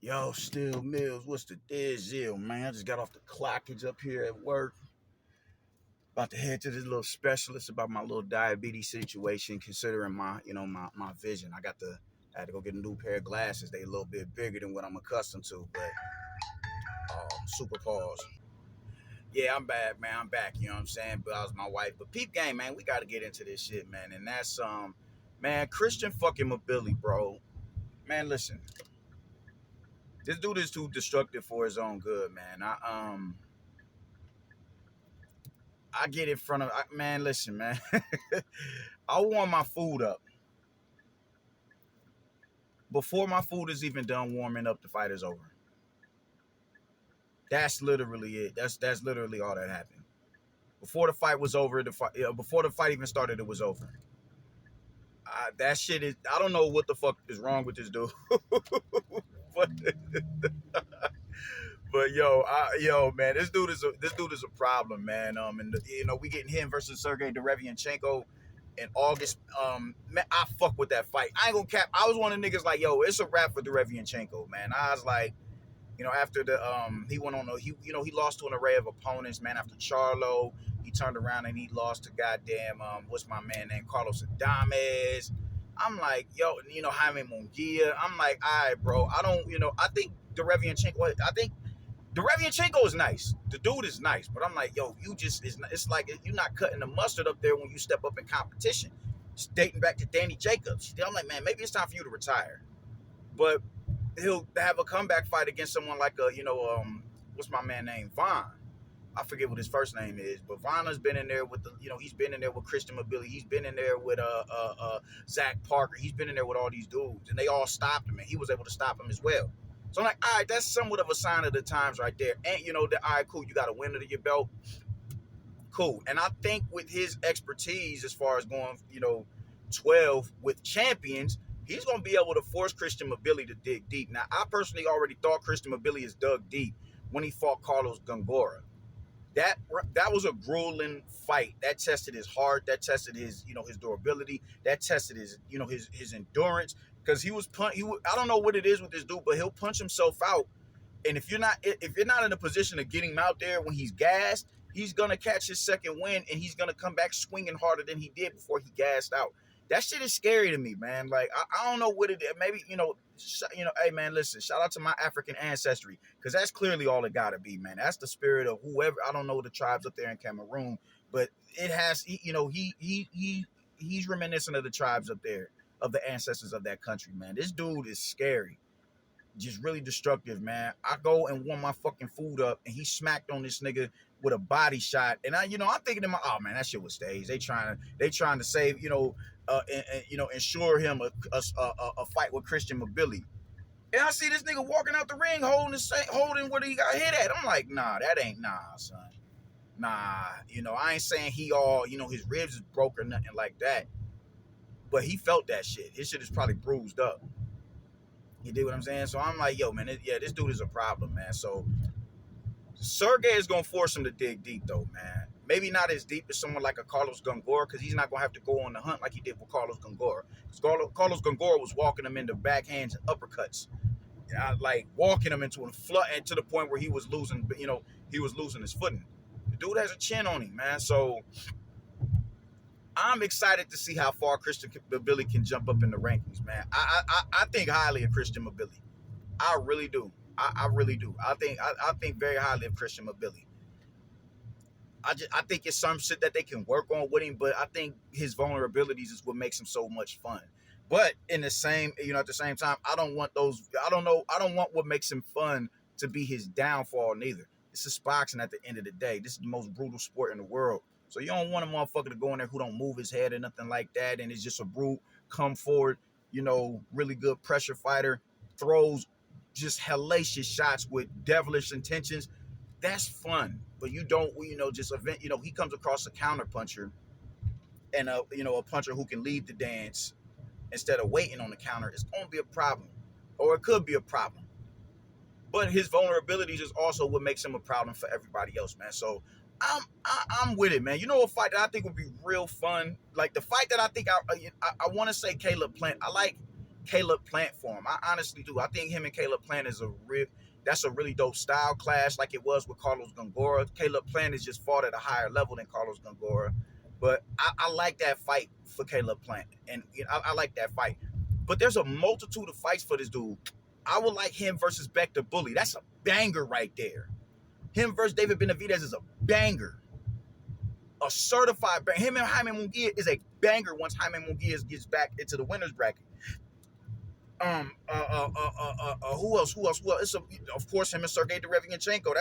Yo, Still Mills, what's the deal, man? I just got off the clockage up here at work. About to head to this little specialist about my little diabetes situation, considering my vision. I had to go get a new pair of glasses. They a little bit bigger than what I'm accustomed to, but super pause. Yeah, I'm back, man. I'm back, you know what I'm saying? But I was my wife. But peep game, man, we gotta get into this shit, man. And that's man, Christian fucking Mibili, bro. Man, listen. This dude is too destructive for his own good, man. I get in front of man. Listen, man. I warm my food up before my food is even done warming up. The fight is over. That's literally it. That's literally all that happened. Before the fight was over, before the fight even started, it was over. That shit is. I don't know what the fuck is wrong with this dude, but yo, man, this dude is a problem, man. And we getting him versus Sergey Derevianchenko in August. Man, I fuck with that fight. I ain't gonna cap. I was one of the niggas like, yo, it's a wrap for Derevianchenko, man. I was like, after the he went on he lost to an array of opponents, man. After Charlo, he turned around and he lost to goddamn what's my man named Carlos Adames. I'm like, yo, Jaime Munguia. I'm like, all right, bro. I don't, I think Derevianchenko is nice. The dude is nice, but I'm like, yo, it's like you're not cutting the mustard up there when you step up in competition. It's dating back to Danny Jacobs. I'm like, man, maybe it's time for you to retire. But he'll have a comeback fight against someone like what's my man named Vaughn. I forget what his first name is, but Vaughn has been in there with he's been in there with Christian Mibili. He's been in there with Zach Parker. He's been in there with all these dudes, and they all stopped him, and he was able to stop him as well. So I'm like, all right, that's somewhat of a sign of the times right there. And all right, cool, you got a win under your belt. Cool. And I think with his expertise as far as going, 12 with champions, he's going to be able to force Christian Mibili to dig deep. Now, I personally already thought Christian Mibili is dug deep when he fought Carlos Gongora. That was a grueling fight. That tested his heart. That tested his, his durability. That tested his, his endurance. Because I don't know what it is with this dude, but he'll punch himself out. And if you're not in a position of getting him out there when he's gassed, he's gonna catch his second win and he's gonna come back swinging harder than he did before he gassed out. That shit is scary to me, man. Like I don't know what it is. Maybe hey man, listen. Shout out to my African ancestry because that's clearly all it gotta be, man. That's the spirit of whoever. I don't know the tribes up there in Cameroon, but it has. He's reminiscent of the tribes up there, of the ancestors of that country, man. This dude is scary. Just really destructive, man. I go and warm my fucking food up, and he smacked on this nigga with a body shot, and I'm thinking to my, oh man, that shit was staged. They trying to save, ensure him a fight with Christian Mibili. And I see this nigga walking out the ring holding what he got hit at. I'm like, nah, that ain't son. Nah, I ain't saying he all, his ribs is broke or nothing like that, but he felt that shit. His shit is probably bruised up. You dig what I'm saying? So I'm like, yo, man, this dude is a problem, man. So Sergey is going to force him to dig deep, though, man. Maybe not as deep as someone like a Carlos Gongora, because he's not going to have to go on the hunt like he did with Carlos Gongora. Because Carlos Gongora was walking him into backhands and uppercuts. Like walking him into a flood, and to the point where he was losing his footing. The dude has a chin on him, man. So I'm excited to see how far Christian Mibili can jump up in the rankings, man. I think highly of Christian Mibili. I really do. I really do. I think very highly of Christian Mibili. I think it's some shit that they can work on with him, but I think his vulnerabilities is what makes him so much fun. But at the same time, I don't want what makes him fun to be his downfall neither. This is boxing at the end of the day. This is the most brutal sport in the world. So you don't want a motherfucker to go in there who don't move his head or nothing like that, and it's just a brute, come forward, really good pressure fighter, throws just hellacious shots with devilish intentions. That's fun. But you don't, he comes across a counter puncher and a puncher who can lead the dance instead of waiting on the counter. It's going to be a problem, or it could be a problem. But his vulnerabilities is also what makes him a problem for everybody else, man. So I'm with it, man. A fight that I think would be real fun, like the fight that I think I want to say Caleb Plant. I like Caleb Plant for him. I honestly do. I think him and Caleb Plant is that's a really dope style clash, like it was with Carlos Gongora. Caleb Plant is just fought at a higher level than Carlos Gongora, but I like that fight for Caleb Plant, and I like that fight. But there's a multitude of fights for this dude. I would like him versus Beck the Bully. That's a banger right there. Him versus David Benavidez is a banger. A certified banger. Him and Jaime Munguia is a banger once Jaime Munguia gets back into the winner's bracket. Who else? It's of course him and Sergey Derevianchenko.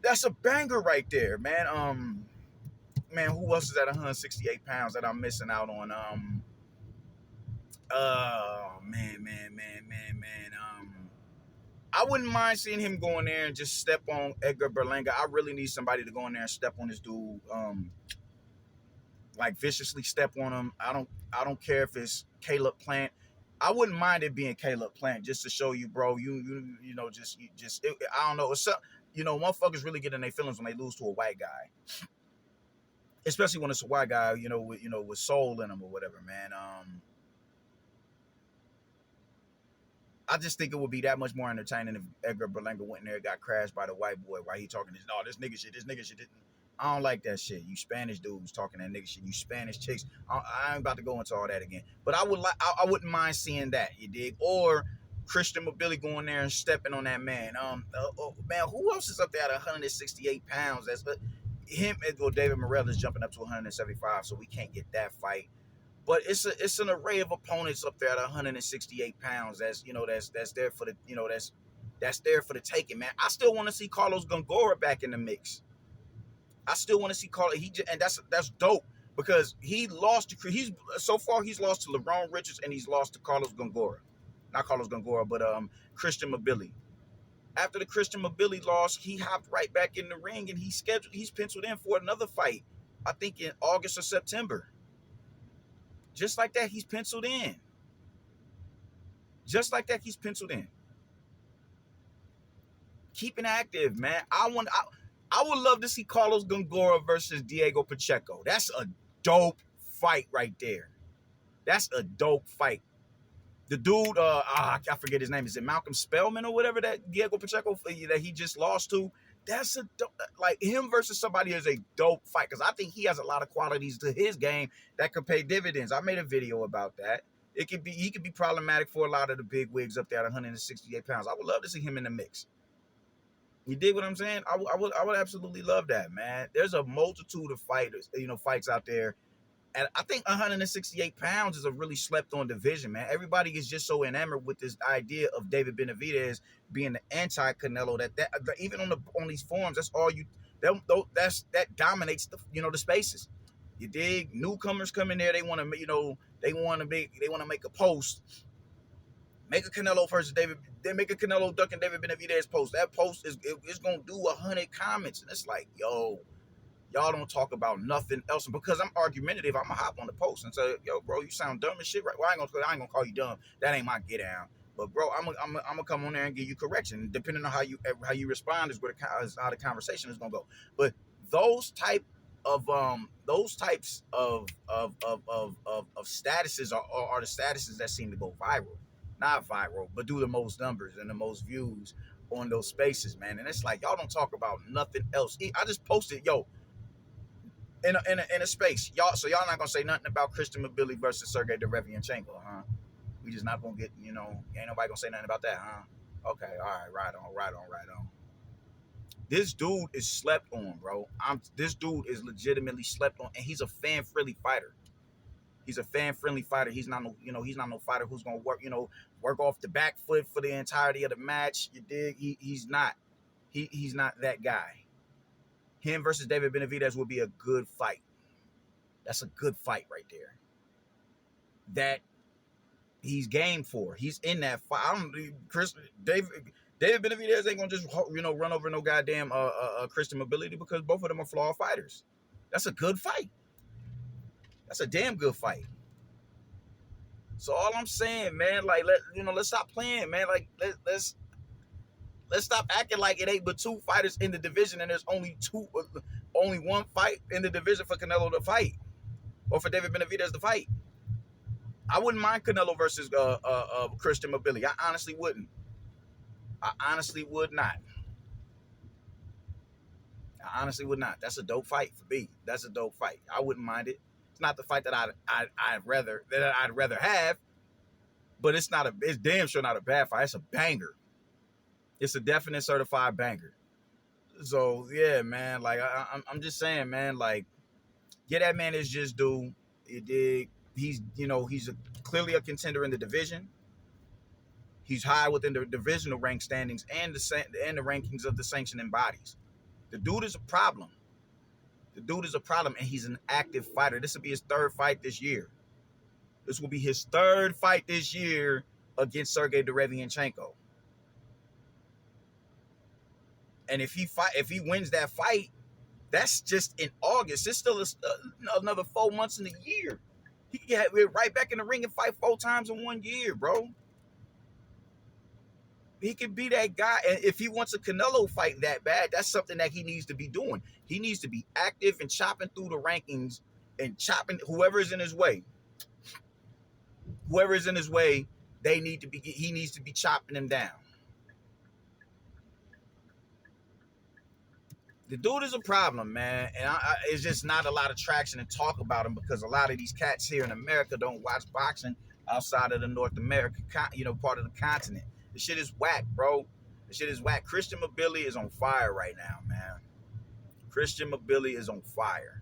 That's a banger right there, man. Man, who else is at 168 pounds that I'm missing out on? I wouldn't mind seeing him go in there and just step on Edgar Berlanga. I really need somebody to go in there and step on this dude, like viciously step on him. I don't care if it's Caleb Plant. I wouldn't mind it being Caleb Plant just to show you, bro. I don't know. It's motherfuckers really get in their feelings when they lose to a white guy, especially when it's a white guy, with soul in him or whatever, man. I just think it would be that much more entertaining if Edgar Berlanga went in there and got crashed by the white boy while he talking this nigga shit. I don't like that shit. You Spanish dudes talking that nigga shit. You Spanish chicks. I ain't about to go into all that again. But I wouldn't mind seeing that. You dig? Or Christian Mibili going there and stepping on that man. Man, who else is up there at 168 pounds? That's him. Well, David Morrell is jumping up to 175, so we can't get that fight. But it's an array of opponents up there at 168 pounds. That's there for the that's there for the taking, man. I still want to see Carlos Gongora back in the mix. I still want to see Carlos. And that's dope because he's lost to LeBron Richards and he's lost to Carlos Gongora, not Carlos Gongora, but Christian Mibili. After the Christian Mibili loss, he hopped right back in the ring and he's penciled in for another fight. I think in August or September. Just like that, he's penciled in. Keeping active, man. I would love to see Carlos Gongora versus Diego Pacheco. That's a dope fight right there. That's a dope fight. The dude, I forget his name. Is it Malcolm Spellman or whatever that Diego Pacheco that he just lost to? That's a dope, like him versus somebody is a dope fight because I think he has a lot of qualities to his game that could pay dividends. I made a video about that. He could be problematic for a lot of the big wigs up there at 168 pounds. I would love to see him in the mix. You dig what I'm saying? I would absolutely love that, man. There's a multitude of fights out there. And I think 168 pounds is a really slept on division, man. Everybody is just so enamored with this idea of David Benavidez being the anti-Canelo that even on these forums, that's all that dominates the spaces. You dig? Newcomers come in there, they want to make a post, make a Canelo versus David. They make a Canelo ducking David Benavidez post. That post is gonna do 100 comments, and it's like, yo. Y'all don't talk about nothing else. And because I'm argumentative, I'm going to hop on the post and say, yo, bro, you sound dumb as shit. Right? Well, I ain't going to call you dumb. That ain't my get down. But, bro, I'm going to come on there and give you correction. Depending on how you respond is how the conversation is going to go. But those types of statuses are the statuses that seem to go viral. Not viral, but do the most numbers and the most views on those spaces, man. And it's like, y'all don't talk about nothing else. I just posted, yo, in a space, y'all not gonna say nothing about Christian Mibili versus Sergey Derevianchenko, huh? We just not gonna get, ain't nobody gonna say nothing about that, huh? Okay, all right, right on. This dude is slept on, bro. This dude is legitimately slept on, and he's a fan-friendly fighter. He's a fan-friendly fighter. He's not no fighter who's gonna work off the back foot for the entirety of the match. You dig? He's not. He's not that guy. Him versus David Benavidez would be a good fight. That's a good fight right there. That he's game for. He's in that fight. David Benavidez ain't gonna just run over no goddamn Christian Mibili because both of them are flawed fighters. That's a good fight. That's a damn good fight. So all I'm saying, man, like let's stop playing, man. Like let's stop acting like it ain't but two fighters in the division and there's only one fight in the division for Canelo to fight or for David Benavidez to fight. I wouldn't mind Canelo versus Christian Mibili. I honestly wouldn't. I honestly would not. I honestly would not. That's a dope fight for me. That's a dope fight. I wouldn't mind it. It's not the fight that I'd rather have, but it's damn sure not a bad fight. It's a banger. It's a definite certified banger. So yeah, man. Like I'm just saying, man. Like, get that man his just due. It did. He's clearly a contender in the division. He's high within the divisional rank standings and the rankings of the sanctioning bodies. The dude is a problem. The dude is a problem, and he's an active fighter. This will be his third fight this year. This will be his third fight this year against Sergey Derevianchenko. And if he wins that fight, that's just in August. It's still another 4 months in the year. He can get right back in the ring and fight 4 times in 1 year, bro. He could be that guy. And if he wants a Canelo fight that bad, that's something that he needs to be doing. He needs to be active and chopping through the rankings and chopping whoever is in his way. Whoever is in his way, he needs to be chopping them down. The dude is a problem, man, and it's just not a lot of traction and talk about him because a lot of these cats here in America don't watch boxing outside of the North America, part of the continent. The shit is whack, bro. The shit is whack. Christian Mibili is on fire right now, man. Christian Mibili is on fire.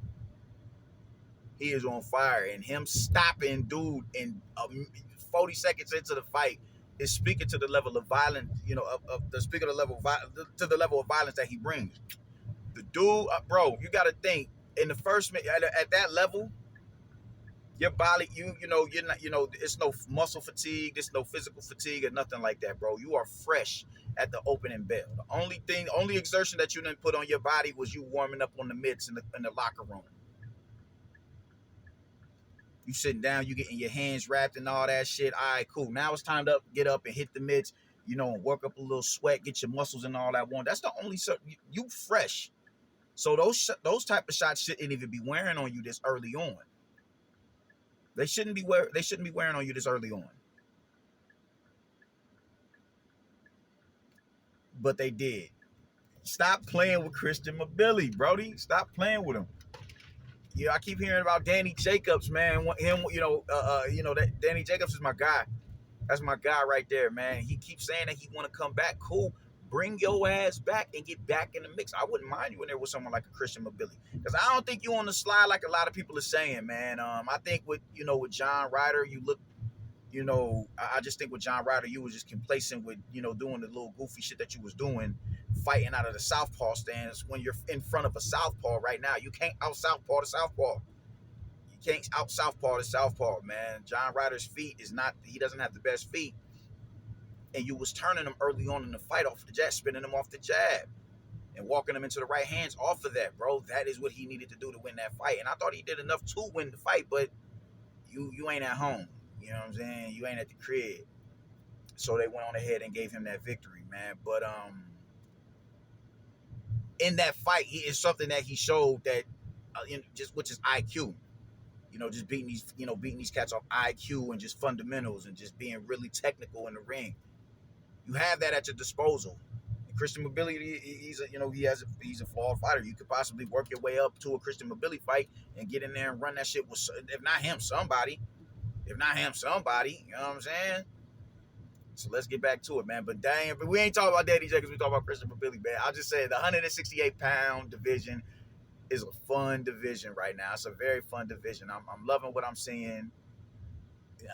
He is on fire, and him stopping dude in 40 seconds into the fight is speaking to the level of violence, to the level of violence that he brings. The dude, bro, you got to think in the first minute at that level, your body, you're not, it's no muscle fatigue, it's no physical fatigue or nothing like that, bro. You are fresh at the opening bell. The only exertion that you didn't put on your body was you warming up on the mitts in the locker room. You sitting down, you getting your hands wrapped and all that shit. All right, cool. Now it's time to get up and hit the mitts, and work up a little sweat, get your muscles and all that one. That's the only you fresh. So those type of shots shouldn't even be wearing on you this early on. They shouldn't be wearing on you this early on. But they did. Stop playing with Christian Mibili, Brody. Stop playing with him. I keep hearing about Danny Jacobs, man. That Danny Jacobs is my guy. That's my guy right there, man. He keeps saying that he want to come back. Cool. Bring your ass back and get back in the mix. I wouldn't mind you in there with someone like a Christian Mibili, because I don't think you on the slide like a lot of people are saying, man. I think with John Ryder, you look, I just think with John Ryder, you was just complacent with doing the little goofy shit that you was doing, fighting out of the southpaw stance. When you're in front of a southpaw right now, you can't out southpaw the southpaw. You can't out southpaw the southpaw, man. John Ryder's feet he doesn't have the best feet. And you was turning them early on in the fight off the jab, spinning them off the jab, and walking them into the right hands off of that, bro. That is what he needed to do to win that fight. And I thought he did enough to win the fight, but you ain't at home. You know what I'm saying? You ain't at the crib. So they went on ahead and gave him that victory, man. But in that fight, it's something that he showed that which is IQ. Just beating these cats off IQ and just fundamentals and just being really technical in the ring. You have that at your disposal. And Christian Mibili, he's a flawed fighter. You could possibly work your way up to a Christian Mibili fight and get in there and run that shit with, if not him, somebody. If not him, somebody. You know what I'm saying? So let's get back to it, man. But we ain't talking about Danny Jacobs. We talking about Christian Mibili, man. I'll just say the 168-pound division is a fun division right now. It's a very fun division. I'm loving what I'm seeing.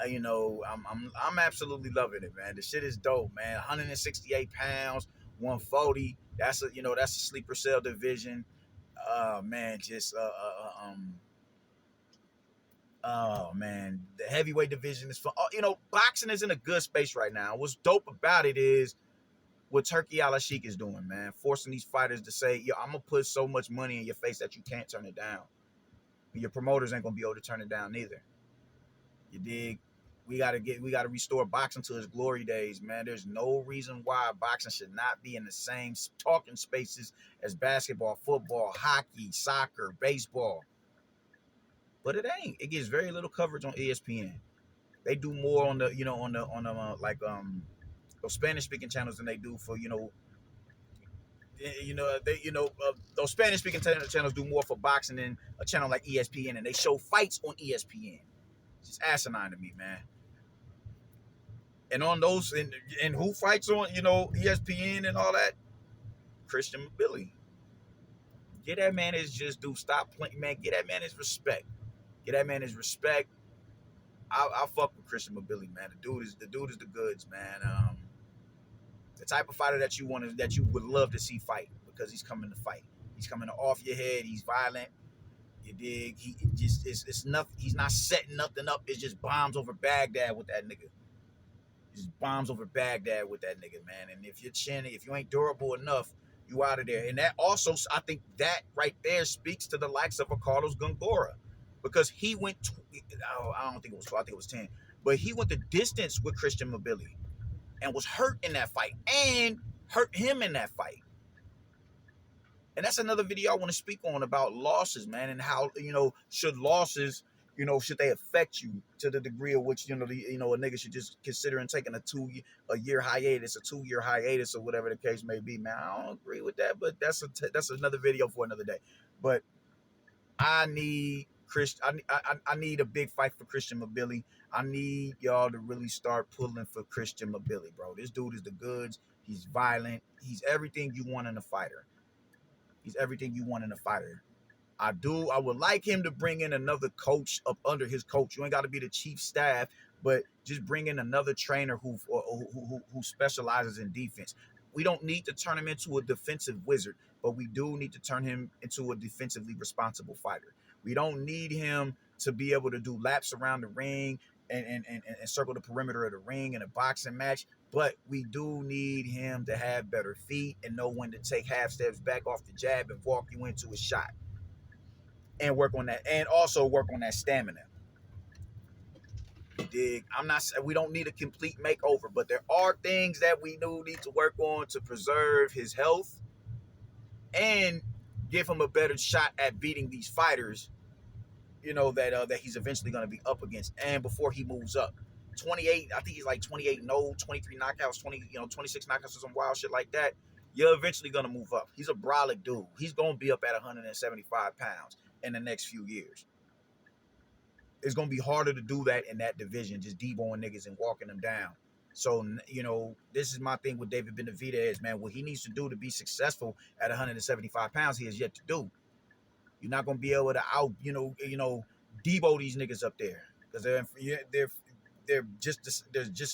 I'm absolutely loving it, man. The shit is dope, man. 168 pounds, 140. That's a sleeper cell division. Man, oh man, the heavyweight division is fun. Boxing is in a good space right now. What's dope about it is what Turki Al-Sheikh is doing, man. Forcing these fighters to say, I'm gonna put so much money in your face that you can't turn it down. And your promoters ain't gonna be able to turn it down neither. You dig? We gotta restore boxing to its glory days, man. There's no reason why boxing should not be in the same talking spaces as basketball, football, hockey, soccer, baseball. But it ain't. It gets very little coverage on ESPN. They do more on the like those Spanish speaking channels than they do for those Spanish speaking channels do more for boxing than a channel like ESPN, and they show fights on ESPN. It's just asinine to me, man. And on those and who fights on ESPN and all that, Christian Mibili. Get that man his just do. Stop playing, man. Get that man his respect. Get that man his respect. I fuck with Christian Mibili, man. The dude is the goods, man. The type of fighter that you would love to see fight because he's coming to fight. He's coming to off your head. He's violent. You dig? He just it's nothing. He's not setting nothing up. It's just bombs over Baghdad with that nigga. Just bombs over Baghdad with that nigga, man. And if if you ain't durable enough, you out of there. And that also, I think that right there speaks to the likes of a Carlos Gongora, because he went. I don't think it was 12. I think it was 10. But he went the distance with Christian Mibili and was hurt in that fight and hurt him in that fight. And that's another video I want to speak on about losses, man, and how, should losses, should they affect you to the degree of which, a nigga should just consider taking a year hiatus, a 2-year hiatus, or whatever the case may be, man. I don't agree with that, but that's another video for another day. But I need I need a big fight for Christian Mibili. I need y'all to really start pulling for Christian Mibili, bro. This dude is the goods. He's violent. He's everything you want in a fighter. He's everything you want in a fighter. I would like him to bring in another coach up under his coach. You ain't got to be the chief staff, but just bring in another trainer who specializes in defense. We don't need to turn him into a defensive wizard, but we do need to turn him into a defensively responsible fighter. We don't need him to be able to do laps around the ring and circle the perimeter of the ring in a boxing match. But we do need him to have better feet and know when to take half steps back off the jab and walk you into a shot. And work on that. And also work on that stamina. You dig? We don't need a complete makeover, but there are things that we do need to work on to preserve his health and give him a better shot at beating these fighters, that he's eventually going to be up against. And before he moves up. 28, I think he's like 28-0, 23 knockouts, 26 knockouts or some wild shit like that. You're eventually going to move up. He's a brolic dude. He's going to be up at 175 pounds in the next few years. It's going to be harder to do that in that division, just deboing niggas and walking them down. So, this is my thing with David Benavidez, man. What he needs to do to be successful at 175 pounds, he has yet to do. You're not going to be able to debo these niggas up there because they're just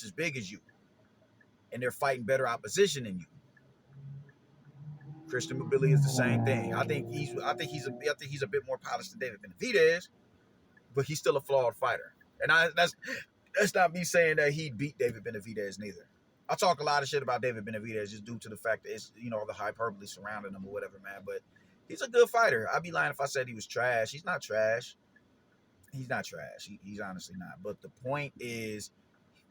as big as you, and they're fighting better opposition than you. Christian Mibili is the same thing. I think he's a bit more polished than David Benavidez, but he's still a flawed fighter. And that's not me saying that he beat David Benavidez neither. I talk a lot of shit about David Benavidez just due to the fact that it's the hyperbole surrounding him or whatever, man. But he's a good fighter. I'd be lying if I said he was trash. He's not trash. He's not trash. He's honestly not. But the point is,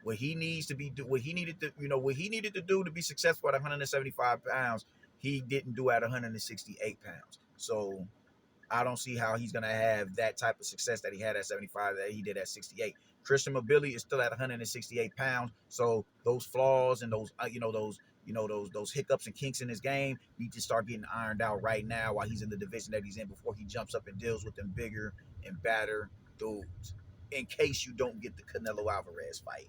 what he needed to do to be successful at 175 pounds, he didn't do at 168 pounds. So I don't see how he's gonna have that type of success that he had at 75 that he did at 68. Christian Mibili is still at 168 pounds. So those flaws and those hiccups and kinks in his game need to start getting ironed out right now while he's in the division that he's in before he jumps up and deals with them bigger and badder dudes, in case you don't get the Canelo Alvarez fight.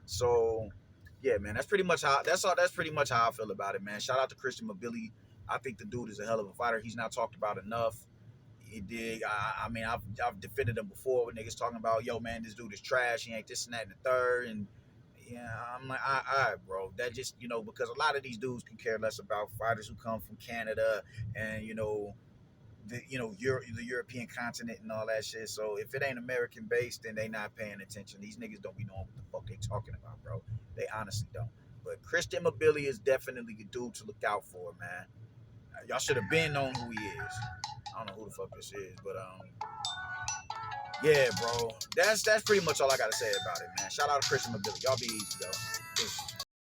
So, yeah, man, that's pretty much how I feel about it, man. Shout out to Christian Mibili. I think the dude is a hell of a fighter. He's not talked about enough. He dig. I mean, I've defended him before with niggas talking about, yo, man, this dude is trash. He ain't this and that and the third. And yeah, I'm like, all right, bro. That just, because a lot of these dudes can care less about fighters who come from Canada and the European continent and all that shit. So if it ain't American based, then they not paying attention. These niggas don't be knowing what the fuck they talking about, bro. They honestly don't. But Christian Mibili is definitely a dude to look out for, man. Y'all should have been known who he is. I don't know who the fuck this is, but yeah, bro. That's pretty much all I gotta say about it, man. Shout out to Christian Mibili. Y'all be easy, yo. Peace.